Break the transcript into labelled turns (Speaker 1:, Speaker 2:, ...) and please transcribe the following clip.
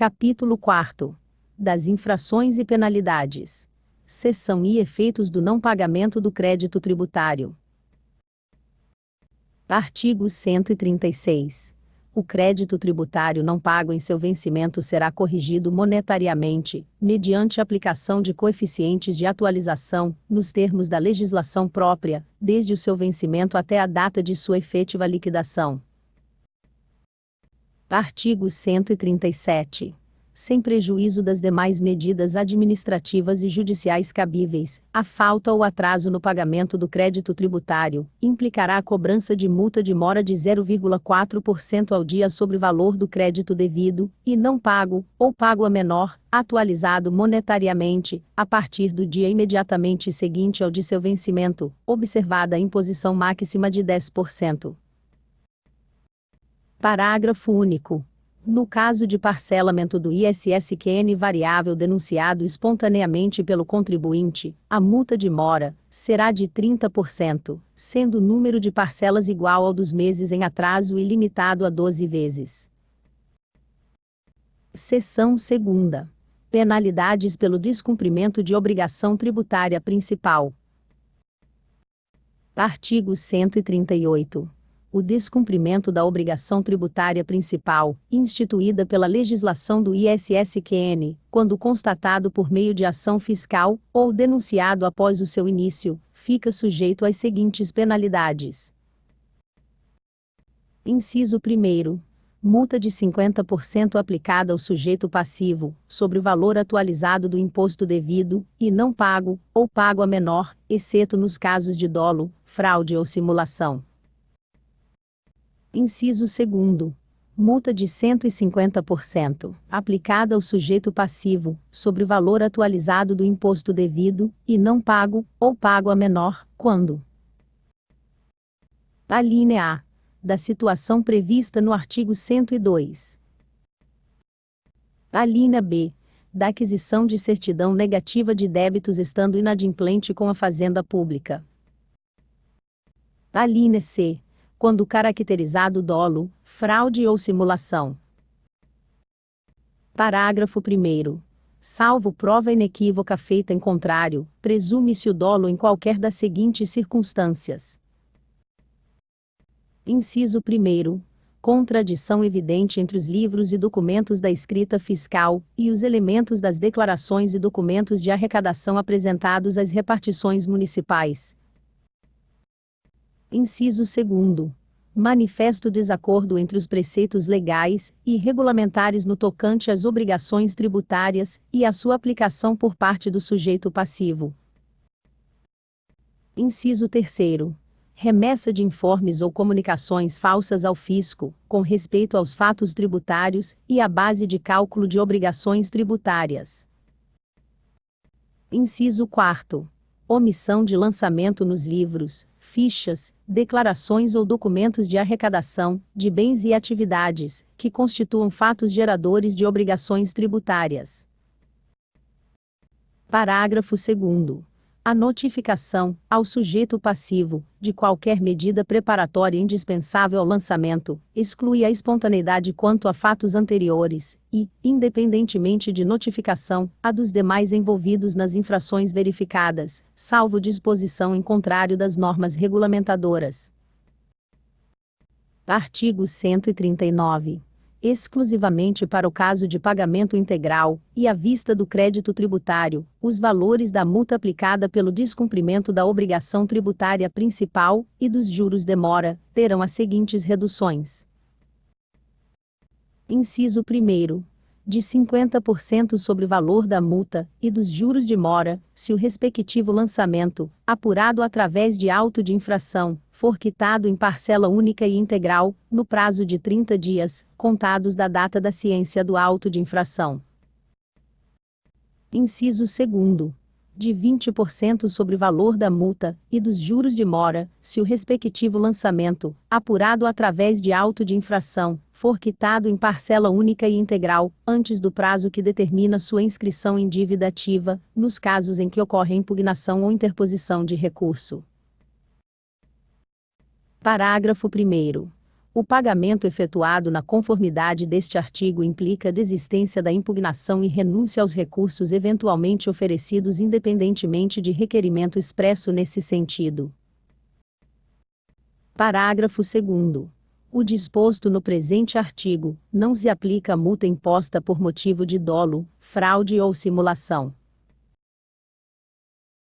Speaker 1: Capítulo 4. Das infrações e penalidades. Seção e efeitos do não pagamento do crédito tributário. Artigo 136. O crédito tributário não pago em seu vencimento será corrigido monetariamente, mediante aplicação de coeficientes de atualização, nos termos da legislação própria, desde o seu vencimento até a data de sua efetiva liquidação. Artigo 137. Sem prejuízo das demais medidas administrativas e judiciais cabíveis, a falta ou atraso no pagamento do crédito tributário implicará a cobrança de multa de mora de 0,4% ao dia sobre o valor do crédito devido, e não pago, ou pago a menor, atualizado monetariamente, a partir do dia imediatamente seguinte ao de seu vencimento, observada a imposição máxima de 10%. Parágrafo único. No caso de parcelamento do ISS-QN variável denunciado espontaneamente pelo contribuinte, a multa de mora será de 30%, sendo o número de parcelas igual ao dos meses em atraso e limitado a 12 vezes. Seção 2ª. Penalidades pelo descumprimento de obrigação tributária principal. Artigo 138. O descumprimento da obrigação tributária principal, instituída pela legislação do ISS-QN, quando constatado por meio de ação fiscal, ou denunciado após o seu início, fica sujeito às seguintes penalidades. Inciso 1º. Multa de 50% aplicada ao sujeito passivo, sobre o valor atualizado do imposto devido, e não pago, ou pago a menor, exceto nos casos de dolo, fraude ou simulação. Inciso 2º. Multa de 150%, aplicada ao sujeito passivo, sobre o valor atualizado do imposto devido, e não pago, ou pago a menor, quando: alínea A. Da situação prevista no artigo 102. Alínea B. Da aquisição de certidão negativa de débitos estando inadimplente com a Fazenda Pública. Alínea C. Quando caracterizado dolo, fraude ou simulação. Parágrafo 1º. Salvo prova inequívoca feita em contrário, presume-se o dolo em qualquer das seguintes circunstâncias. Inciso 1º. Contradição evidente entre os livros e documentos da escrita fiscal, e os elementos das declarações e documentos de arrecadação apresentados às repartições municipais. Inciso 2º. Manifesto desacordo entre os preceitos legais e regulamentares no tocante às obrigações tributárias e a sua aplicação por parte do sujeito passivo. Inciso 3º. Remessa de informes ou comunicações falsas ao fisco, com respeito aos fatos tributários e à base de cálculo de obrigações tributárias. Inciso 4º. Omissão de lançamento nos livros, fichas, declarações ou documentos de arrecadação, de bens e atividades, que constituam fatos geradores de obrigações tributárias. Parágrafo 2º. A notificação, ao sujeito passivo, de qualquer medida preparatória indispensável ao lançamento, exclui a espontaneidade quanto a fatos anteriores, e, independentemente de notificação, a dos demais envolvidos nas infrações verificadas, salvo disposição em contrário das normas regulamentadoras. Artigo 139. Exclusivamente para o caso de pagamento integral, e à vista do crédito tributário, os valores da multa aplicada pelo descumprimento da obrigação tributária principal, e dos juros de mora, terão as seguintes reduções. Inciso 1º. De 50% sobre o valor da multa, e dos juros de mora, se o respectivo lançamento, apurado através de auto de infração, for quitado em parcela única e integral, no prazo de 30 dias, contados da data da ciência do auto de infração. Inciso 2º. De 20% sobre o valor da multa, e dos juros de mora, se o respectivo lançamento, apurado através de auto de infração, for quitado em parcela única e integral, antes do prazo que determina sua inscrição em dívida ativa, nos casos em que ocorre impugnação ou interposição de recurso. Parágrafo 1º. O pagamento efetuado na conformidade deste artigo implica desistência da impugnação e renúncia aos recursos eventualmente oferecidos independentemente de requerimento expresso nesse sentido. Parágrafo 2º. O disposto no presente artigo não se aplica a multa imposta por motivo de dolo, fraude ou simulação.